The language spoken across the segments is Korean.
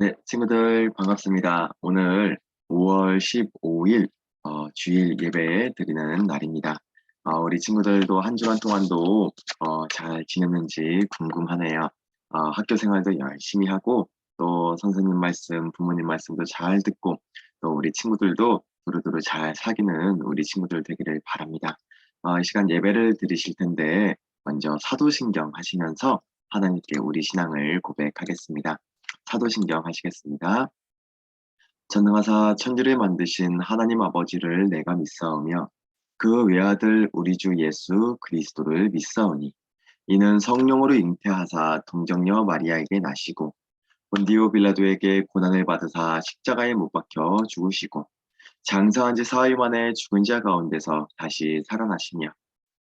네, 친구들 반갑습니다. 오늘 5월 15일 주일 예배 드리는 날입니다. 우리 친구들도 한 주간 동안도 잘 지냈는지 궁금하네요. 학교 생활도 열심히 하고 또 선생님 말씀, 부모님 말씀도 잘 듣고 또 우리 친구들도 두루두루 잘 사귀는 우리 친구들 되기를 바랍니다. 이 시간 예배를 드리실 텐데 먼저 사도신경 하시면서 하나님께 우리 신앙을 고백하겠습니다. 사도신경 하시겠습니다. 전능하사 천지를 만드신 하나님 아버지를 내가 믿사오며 그 외아들 우리 주 예수 그리스도를 믿사오니 이는 성령으로 잉태하사 동정녀 마리아에게 나시고 본디오 빌라도에게 고난을 받으사 십자가에 못 박혀 죽으시고 장사한 지 사흘 만에 죽은 자 가운데서 다시 살아나시며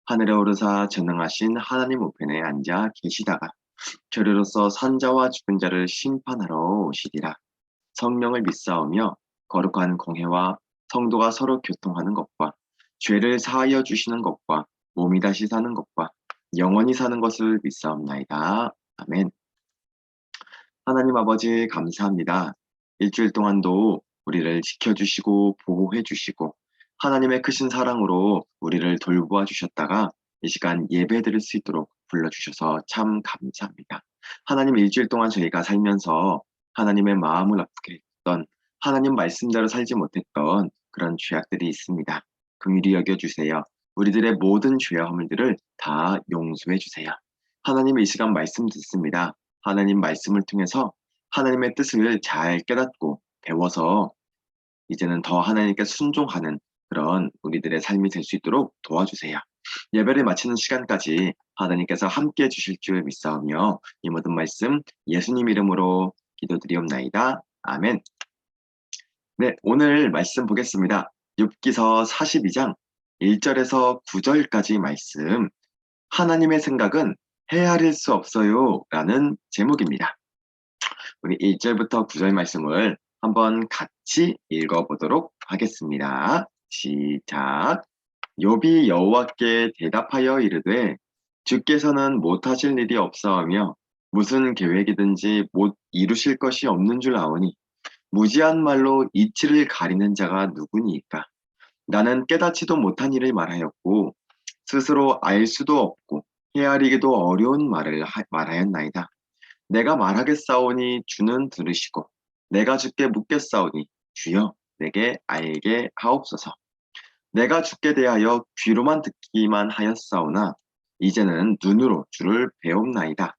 하늘에 오르사 전능하신 하나님 우편에 앉아 계시다가 저리로서 산자와 죽은 자를 심판하러 오시리라. 성령을 믿사오며 거룩한 공회와 성도가 서로 교통하는 것과 죄를 사하여 주시는 것과 몸이 다시 사는 것과 영원히 사는 것을 믿사옵나이다. 아멘. 하나님 아버지 감사합니다. 일주일 동안도 우리를 지켜주시고 보호해주시고 하나님의 크신 사랑으로 우리를 돌보아 주셨다가 이 시간 예배 드릴 수 있도록 불러주셔서 참 감사합니다. 하나님 일주일 동안 저희가 살면서 하나님의 마음을 아프게 했던 하나님 말씀대로 살지 못했던 그런 죄악들이 있습니다. 긍휼히 여겨주세요. 우리들의 모든 죄와 허물들을 다 용서해 주세요. 하나님 이 시간 말씀 듣습니다. 하나님 말씀을 통해서 하나님의 뜻을 잘 깨닫고 배워서 이제는 더 하나님께 순종하는 그런 우리들의 삶이 될 수 있도록 도와주세요. 예배를 마치는 시간까지 하나님께서 함께 해주실 줄 믿사오며 이 모든 말씀 예수님 이름으로 기도드리옵나이다. 아멘. 네, 오늘 말씀 보겠습니다. 욥기서 42장 1절에서 9절까지 말씀 하나님의 생각은 헤아릴 수 없어요 라는 제목입니다. 우리 1절부터 9절 말씀을 한번 같이 읽어보도록 하겠습니다. 시작. 욥이 여호와께 대답하여 이르되 주께서는 못하실 일이 없사오며 무슨 계획이든지 못 이루실 것이 없는 줄 아오니 무지한 말로 이치를 가리는 자가 누구니이까. 나는 깨닫지도 못한 일을 말하였고 스스로 알 수도 없고 헤아리기도 어려운 말을 말하였나이다. 내가 말하겠사오니 주는 들으시고 내가 주께 묻겠사오니 주여 내게 알게 하옵소서. 내가 주께 대하여 귀로만 듣기만 하였사오나 이제는 눈으로 주를 배옵나이다.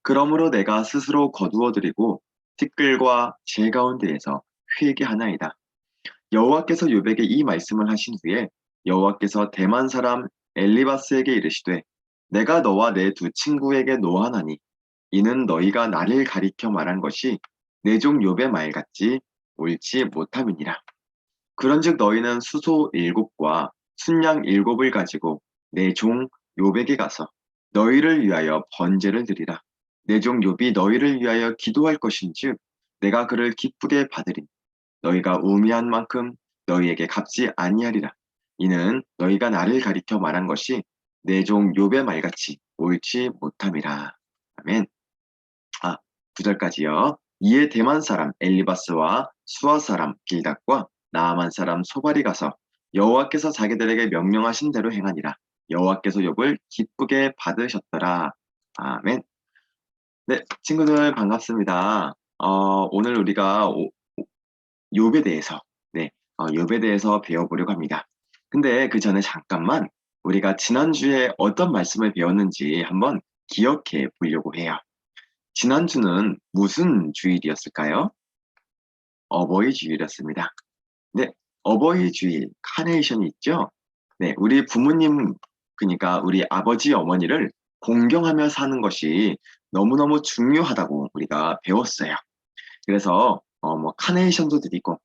그러므로 내가 스스로 거두어드리고 티끌과 제 가운데에서 회개하나이다. 여호와께서 욥에게 이 말씀을 하신 후에 여호와께서 대만 사람 엘리바스에게 이르시되 내가 너와 내 두 친구에게 노하나니 이는 너희가 나를 가리켜 말한 것이 내 종 욥의 말 같지 옳지 못함이니라. 그런즉 너희는 수소 7과 순양 7을 가지고 내 종 욥에게 가서 너희를 위하여 번제를 드리라. 내 종 욥이 너희를 위하여 기도할 것인즉 내가 그를 기쁘게 받으리니 너희가 우매한 만큼 너희에게 갚지 아니하리라. 이는 너희가 나를 가리켜 말한 것이 내 종 욥의 말같이 옳지 못함이라. 아멘. 9절까지요. 이에 대만 사람 엘리바스와 수아 사람 빌닷과 나아만 사람 소발이 가서 여호와께서 자기들에게 명령하신 대로 행하니라. 여호와께서 욥을 기쁘게 받으셨더라. 아멘. 네, 친구들 반갑습니다. 오늘 우리가 욥에 대해서 욥에 대해서 배워보려고 합니다. 근데 그 전에 잠깐만 우리가 지난주에 어떤 말씀을 배웠는지 한번 기억해 보려고 해요. 지난주는 무슨 주일이었을까요? 어버이 주일이었습니다. 네, 어버이 주일, 카네이션이 있죠? 네, 우리 부모님, 그러니까 우리 아버지, 어머니를 공경하며 사는 것이 너무너무 중요하다고 우리가 배웠어요. 그래서 카네이션도 드리고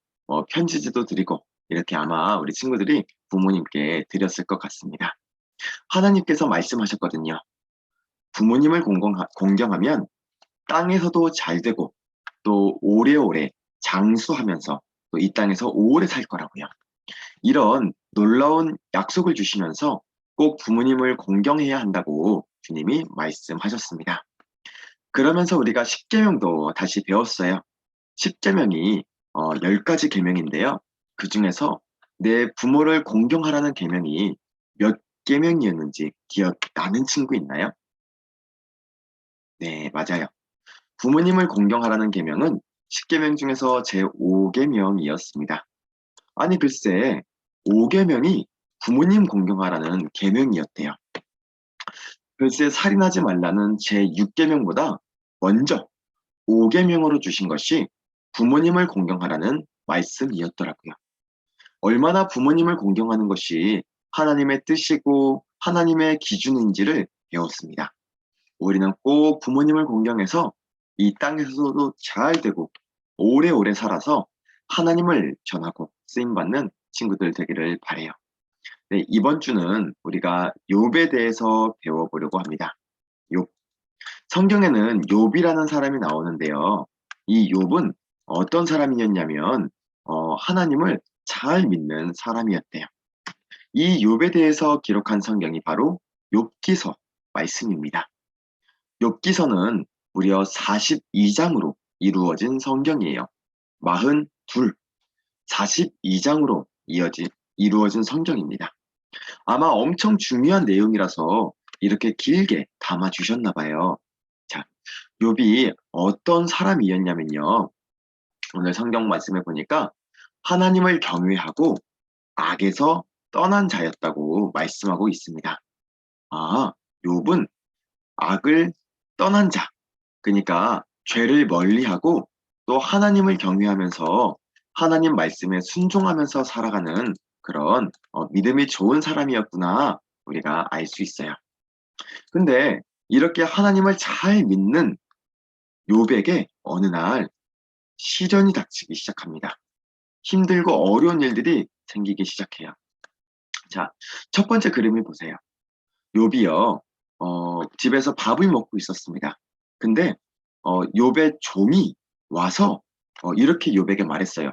편지지도 드리고 이렇게 아마 우리 친구들이 부모님께 드렸을 것 같습니다. 하나님께서 말씀하셨거든요. 부모님을 공경하면 땅에서도 잘 되고 또 오래오래 장수하면서 또 이 땅에서 오래 살 거라고요. 이런 놀라운 약속을 주시면서 꼭 부모님을 공경해야 한다고 주님이 말씀하셨습니다. 그러면서 우리가 십계명도 다시 배웠어요. 십계명이 10가지 계명인데요. 그중에서 내 부모를 공경하라는 계명이 몇 계명이었는지 기억나는 친구 있나요? 네, 맞아요. 부모님을 공경하라는 계명은 십계명 중에서 제5계명이었습니다. 아니 글쎄, 5계명이 부모님 공경하라는 계명이었대요. 글쎄 살인하지 말라는 제6계명보다 먼저 5계명으로 주신 것이 부모님을 공경하라는 말씀이었더라고요. 얼마나 부모님을 공경하는 것이 하나님의 뜻이고 하나님의 기준인지를 배웠습니다. 우리는 꼭 부모님을 공경해서 이 땅에서도 잘 되고 오래오래 살아서 하나님을 전하고 쓰임받는 친구들 되기를 바라요. 네, 이번 주는 우리가 욥에 대해서 배워보려고 합니다. 욥. 성경에는 욥이라는 사람이 나오는데요. 이 욥은 어떤 사람이었냐면 하나님을 잘 믿는 사람이었대요. 이 욥에 대해서 기록한 성경이 바로 욥기서 말씀입니다. 욥기서는 무려 42장으로 이루어진 성경이에요. 42, 42장으로 이루어진 성경입니다. 아마 엄청 중요한 내용이라서 이렇게 길게 담아 주셨나 봐요. 자, 욥이 어떤 사람이었냐면요. 오늘 성경 말씀에 보니까 하나님을 경외하고 악에서 떠난 자였다고 말씀하고 있습니다. 아, 욥은 악을 떠난 자, 그러니까 죄를 멀리하고 또 하나님을 경외하면서 하나님 말씀에 순종하면서 살아가는 그런 믿음이 좋은 사람이었구나 우리가 알 수 있어요. 근데 이렇게 하나님을 잘 믿는 욥에게 어느 날 시련이 닥치기 시작합니다. 힘들고 어려운 일들이 생기기 시작해요. 자, 첫 번째 그림을 보세요. 욥이요, 집에서 밥을 먹고 있었습니다. 근데 욥의 종이 와서 이렇게 욥에게 말했어요.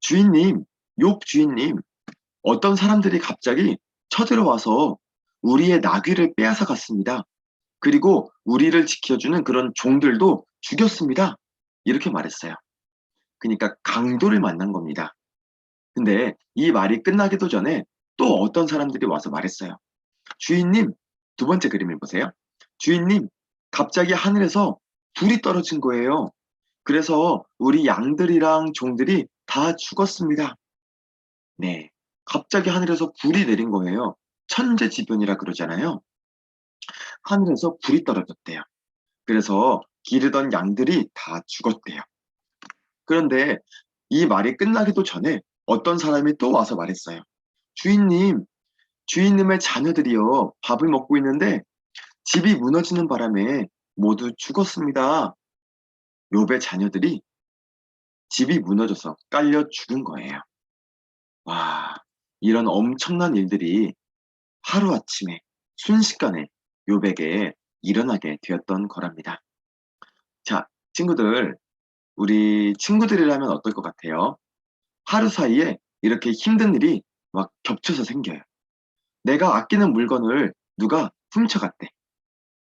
주인님, 욥 주인님, 어떤 사람들이 갑자기 쳐들어와서 우리의 나귀를 빼앗아 갔습니다. 그리고 우리를 지켜주는 그런 종들도 죽였습니다. 이렇게 말했어요. 그러니까 강도를 만난 겁니다. 근데 이 말이 끝나기도 전에 또 어떤 사람들이 와서 말했어요. 주인님, 두 번째 그림을 보세요. 주인님, 갑자기 하늘에서 불이 떨어진 거예요. 그래서 우리 양들이랑 종들이 다 죽었습니다. 네. 갑자기 하늘에서 불이 내린 거예요. 천재지변이라 그러잖아요. 하늘에서 불이 떨어졌대요. 그래서 기르던 양들이 다 죽었대요. 그런데 이 말이 끝나기도 전에 어떤 사람이 또 와서 말했어요. 주인님, 주인님의 자녀들이요. 밥을 먹고 있는데 집이 무너지는 바람에 모두 죽었습니다. 욥의 자녀들이 집이 무너져서 깔려 죽은 거예요. 와, 이런 엄청난 일들이 하루아침에 순식간에 욥에게 일어나게 되었던 거랍니다. 자, 친구들, 우리 친구들이라면 어떨 것 같아요? 하루 사이에 이렇게 힘든 일이 막 겹쳐서 생겨요. 내가 아끼는 물건을 누가 훔쳐갔대.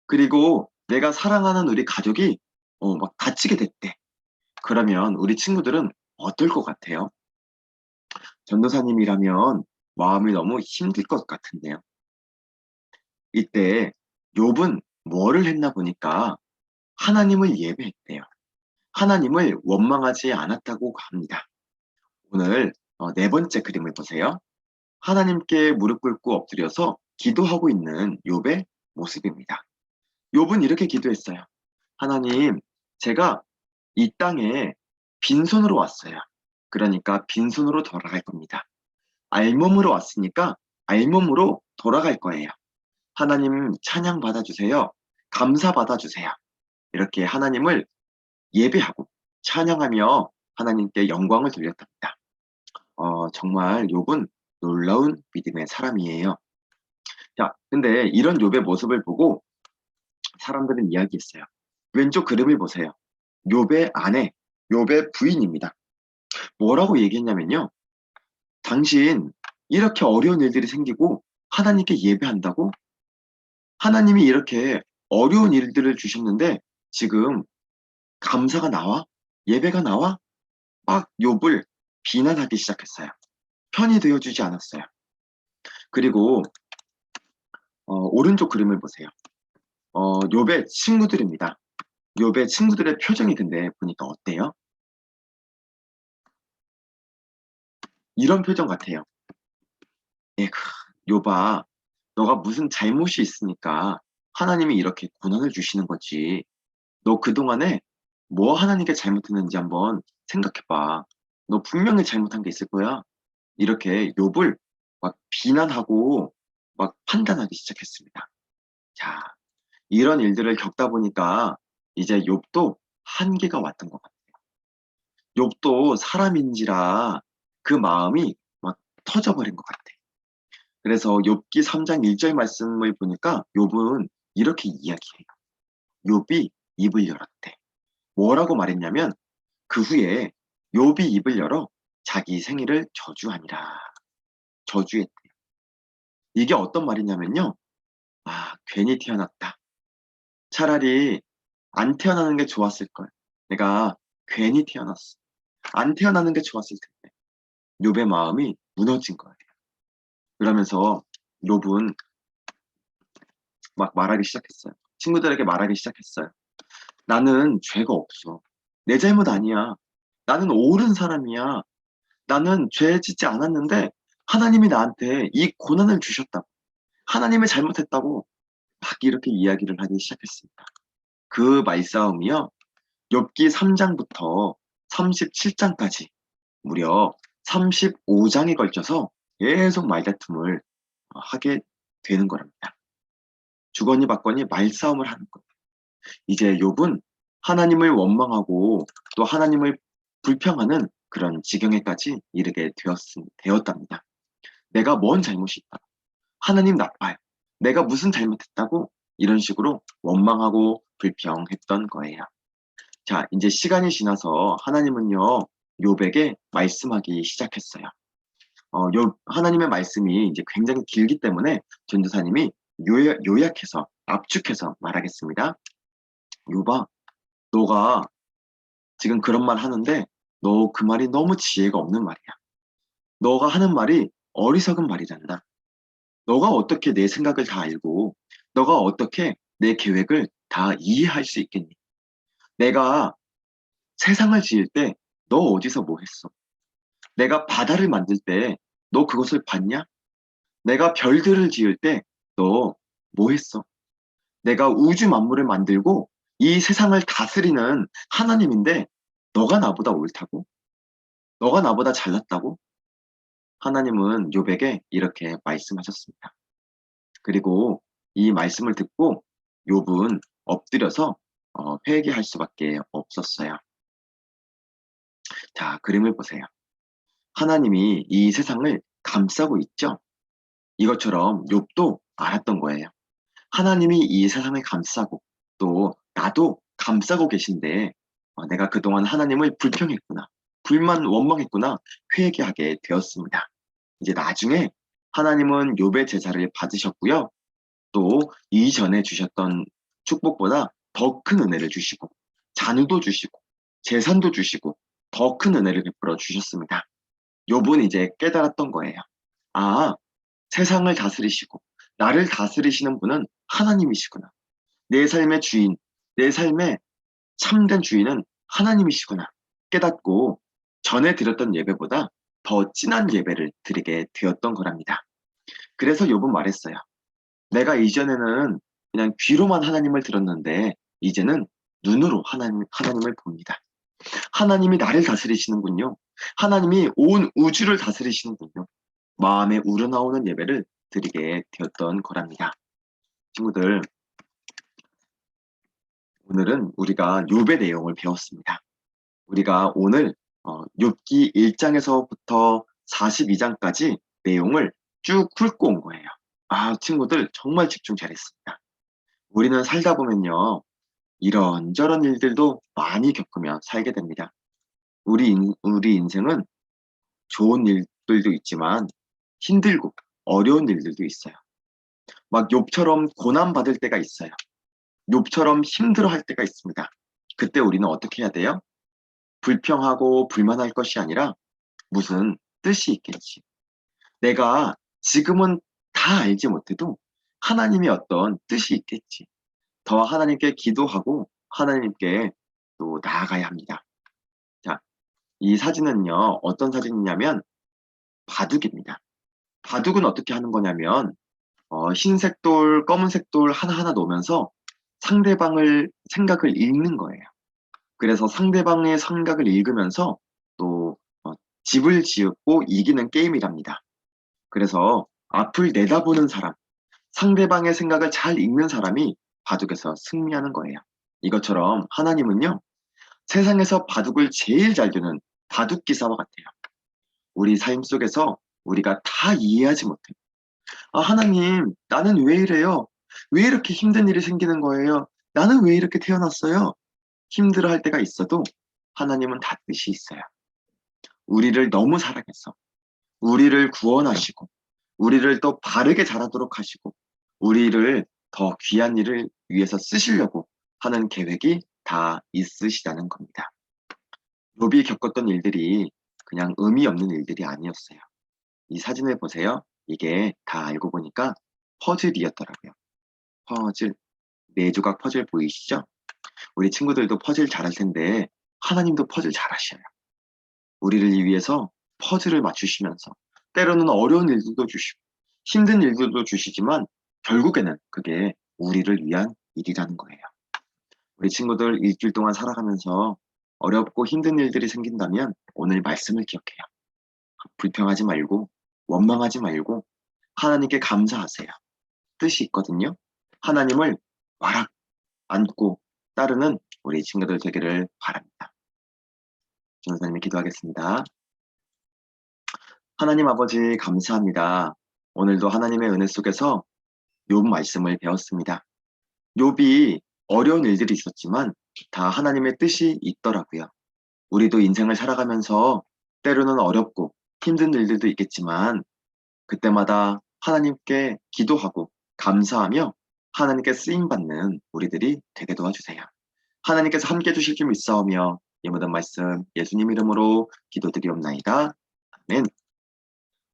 그리고 내가 사랑하는 우리 가족이 막 다치게 됐대. 그러면 우리 친구들은 어떨 것 같아요? 전도사님이라면 마음이 너무 힘들 것 같은데요. 이때 욥은 뭐를 했나 보니까 하나님을 예배했대요. 하나님을 원망하지 않았다고 합니다. 오늘 네 번째 그림을 보세요. 하나님께 무릎 꿇고 엎드려서 기도하고 있는 욥의 모습입니다. 욥은 이렇게 기도했어요. 하나님, 제가 이 땅에 빈손으로 왔어요. 그러니까 빈손으로 돌아갈 겁니다. 알몸으로 왔으니까 알몸으로 돌아갈 거예요. 하나님 찬양 받아주세요. 감사 받아주세요. 이렇게 하나님을 예배하고 찬양하며 하나님께 영광을 돌렸답니다. 정말 욥은 놀라운 믿음의 사람이에요. 자, 근데 이런 욥의 모습을 보고 사람들은 이야기했어요. 왼쪽 그림을 보세요. 욥의 아내, 욥의 부인입니다. 뭐라고 얘기했냐면요. 당신 이렇게 어려운 일들이 생기고 하나님께 예배한다고? 하나님이 이렇게 어려운 일들을 주셨는데 지금 감사가 나와? 예배가 나와 막 욥을 비난하기 시작했어요. 편이 되어주지 않았어요. 그리고 오른쪽 그림을 보세요. 욥의 친구들입니다. 욥의 친구들의 표정이 근데 보니까 어때요? 이런 표정 같아요. 예, 욥아, 너가 무슨 잘못이 있으니까 하나님이 이렇게 고난을 주시는 거지. 너 그동안에 뭐 하나님께 잘못했는지 한번 생각해봐. 너 분명히 잘못한 게 있을 거야. 이렇게 욥을 막 비난하고 막 판단하기 시작했습니다. 자, 이런 일들을 겪다 보니까 이제 욥도 한계가 왔던 것 같아요. 욥도 사람인지라 그 마음이 막 터져버린 것 같아. 그래서 욥기 3장 1절 말씀을 보니까 욥은 이렇게 이야기해요. 욥이 입을 열었대. 뭐라고 말했냐면 그 후에 욥이 입을 열어 자기 생일을 저주하니라. 저주했대. 이게 어떤 말이냐면요. 아, 괜히 태어났다. 차라리 안 태어나는 게 좋았을 걸. 내가 괜히 태어났어. 안 태어나는 게 좋았을 텐데. 욥의 마음이 무너진 거예요. 그러면서 욥은 막 말하기 시작했어요. 친구들에게 말하기 시작했어요. 나는 죄가 없어. 내 잘못 아니야. 나는 옳은 사람이야. 나는 죄 짓지 않았는데 하나님이 나한테 이 고난을 주셨다고. 하나님이 잘못했다고 막 이렇게 이야기를 하기 시작했습니다. 그 말싸움이요. 욥기 3장부터 37장까지 무려 35장에 걸쳐서 계속 말다툼을 하게 되는 거랍니다. 주거니 받거니 말싸움을 하는 거예요. 이제 욥은 하나님을 원망하고 또 하나님을 불평하는 그런 지경에까지 이르게 되었답니다. 내가 뭔 잘못이 있다. 하나님 나빠요. 내가 무슨 잘못했다고 이런 식으로 원망하고 불평했던 거예요. 자, 이제 시간이 지나서 하나님은요, 욥에게 말씀하기 시작했어요. 하나님의 말씀이 이제 굉장히 길기 때문에 전도사님이 요약해서, 압축해서 말하겠습니다. 욥아, 너가 지금 그런 말 하는데, 너 그 말이 너무 지혜가 없는 말이야. 너가 하는 말이 어리석은 말이란다. 너가 어떻게 내 생각을 다 알고, 너가 어떻게 내 계획을 다 이해할 수 있겠니? 내가 세상을 지을 때 너 어디서 뭐 했어? 내가 바다를 만들 때 너 그것을 봤냐? 내가 별들을 지을 때 너 뭐 했어? 내가 우주 만물을 만들고 이 세상을 다스리는 하나님인데 너가 나보다 옳다고? 너가 나보다 잘났다고? 하나님은 욥에게 이렇게 말씀하셨습니다. 그리고 이 말씀을 듣고 욥은 엎드려서 회개할 수밖에 없었어요. 자, 그림을 보세요. 하나님이 이 세상을 감싸고 있죠? 이것처럼 욥도 알았던 거예요. 하나님이 이 세상을 감싸고 또 나도 감싸고 계신데 내가 그동안 하나님을 불평했구나. 불만 원망했구나. 회개하게 되었습니다. 이제 나중에 하나님은 욥의 제사를 받으셨고요. 또 이전에 주셨던 축복보다 더 큰 은혜를 주시고 잔우도 주시고 재산도 주시고 더 큰 은혜를 베풀어 주셨습니다. 욥은 이제 깨달았던 거예요. 아, 세상을 다스리시고 나를 다스리시는 분은 하나님이시구나. 내 삶의 주인, 내 삶의 참된 주인은 하나님이시구나. 깨닫고 전에 드렸던 예배보다 더 진한 예배를 드리게 되었던 거랍니다. 그래서 욥은 말했어요. 내가 이전에는 그냥 귀로만 하나님을 들었는데 이제는 눈으로 하나님을 봅니다. 하나님이 나를 다스리시는군요. 하나님이 온 우주를 다스리시는군요. 마음에 우러나오는 예배를 드리게 되었던 거랍니다. 친구들, 오늘은 우리가 욥의 내용을 배웠습니다. 우리가 오늘 욥기 1장에서부터 42장까지 내용을 쭉 훑고 온 거예요. 아, 친구들 정말 집중 잘했습니다. 우리는 살다 보면요. 이런저런 일들도 많이 겪으며 살게 됩니다. 우리 인생은 좋은 일들도 있지만 힘들고 어려운 일들도 있어요. 막 욥처럼 고난받을 때가 있어요. 욥처럼 힘들어할 때가 있습니다. 그때 우리는 어떻게 해야 돼요? 불평하고 불만할 것이 아니라 무슨 뜻이 있겠지. 내가 지금은 다 알지 못해도 하나님의 어떤 뜻이 있겠지. 더 하나님께 기도하고 하나님께 또 나아가야 합니다. 자, 이 사진은요, 어떤 사진이냐면 바둑입니다. 바둑은 어떻게 하는 거냐면 흰색 돌, 검은색 돌 하나하나 놓으면서 상대방을 생각을 읽는 거예요. 그래서 상대방의 생각을 읽으면서 또 집을 지었고 이기는 게임이랍니다. 그래서 앞을 내다보는 사람, 상대방의 생각을 잘 읽는 사람이 바둑에서 승리하는 거예요. 이것처럼 하나님은요, 세상에서 바둑을 제일 잘 두는 바둑 기사와 같아요. 우리 삶 속에서 우리가 다 이해하지 못해. 아, 하나님, 나는 왜 이래요? 왜 이렇게 힘든 일이 생기는 거예요? 나는 왜 이렇게 태어났어요? 힘들어 할 때가 있어도 하나님은 다 뜻이 있어요. 우리를 너무 사랑해서 우리를 구원하시고 우리를 또 바르게 자라도록 하시고 우리를 더 귀한 일을 위해서 쓰시려고 하는 계획이 다 있으시다는 겁니다. 욥이 겪었던 일들이 그냥 의미 없는 일들이 아니었어요. 이 사진을 보세요. 이게 다 알고 보니까 퍼즐이었더라고요. 퍼즐. 네 조각 퍼즐 보이시죠? 우리 친구들도 퍼즐 잘할 텐데 하나님도 퍼즐 잘하셔요. 우리를 위해서 퍼즐을 맞추시면서 때로는 어려운 일들도 주시고 힘든 일들도 주시지만 결국에는 그게 우리를 위한 일이라는 거예요. 우리 친구들 일주일 동안 살아가면서 어렵고 힘든 일들이 생긴다면 오늘 말씀을 기억해요. 불평하지 말고 원망하지 말고 하나님께 감사하세요. 뜻이 있거든요. 하나님을 와락 안고 따르는 우리 친구들 되기를 바랍니다. 전사님이 기도하겠습니다. 하나님 아버지 감사합니다. 오늘도 하나님의 은혜 속에서 욥 말씀을 배웠습니다. 욥이 어려운 일들이 있었지만 다 하나님의 뜻이 있더라고요. 우리도 인생을 살아가면서 때로는 어렵고 힘든 일들도 있겠지만 그때마다 하나님께 기도하고 감사하며 하나님께 쓰임받는 우리들이 되게 도와주세요. 하나님께서 함께 해주실 줄 믿사오며 이 모든 말씀 예수님 이름으로 기도드리옵나이다. 아멘.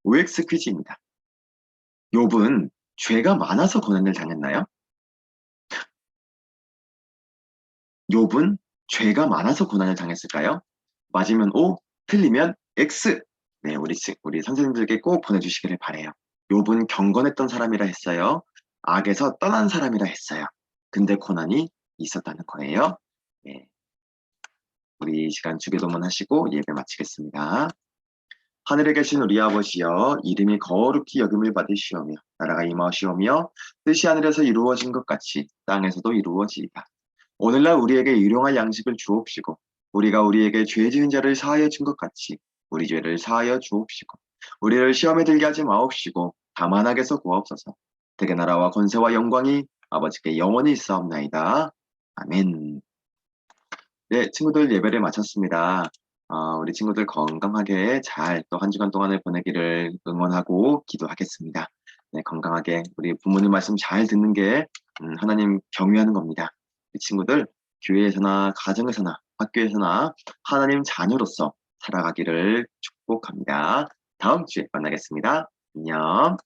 OX 퀴즈입니다. 욥은 죄가 많아서 고난을 당했나요? 욥은 죄가 많아서 고난을 당했을까요? 맞으면 O, 틀리면 X. 네, 우리 선생님들께 꼭 보내주시기를 바래요. 욥은 경건했던 사람이라 했어요. 악에서 떠난 사람이라 했어요. 근데 고난이 있었다는 거예요. 네, 우리 이 시간 주기도문 하시고 예배 마치겠습니다. 하늘에 계신 우리 아버지여, 이름이 거룩히 여김을 받으시오며 나라가 임하시오며 뜻이 하늘에서 이루어진 것 같이 땅에서도 이루어지이다. 오늘날 우리에게 일용할 양식을 주옵시고 우리가 우리에게 죄 지은 자를 사하여 준 것 같이 우리 죄를 사하여 주옵시고 우리를 시험에 들게 하지 마옵시고 다만 악에서 구하옵소서. 대개 나라와 권세와 영광이 아버지께 영원히 있사옵나이다. 아멘. 네, 친구들 예배를 마쳤습니다. 우리 친구들 건강하게 잘 또 한 주간 동안을 보내기를 응원하고 기도하겠습니다. 네, 건강하게 우리 부모님 말씀 잘 듣는 게 하나님 경외하는 겁니다. 우리 친구들 교회에서나 가정에서나 학교에서나 하나님 자녀로서 살아가기를 축복합니다. 다음 주에 만나겠습니다. 안녕.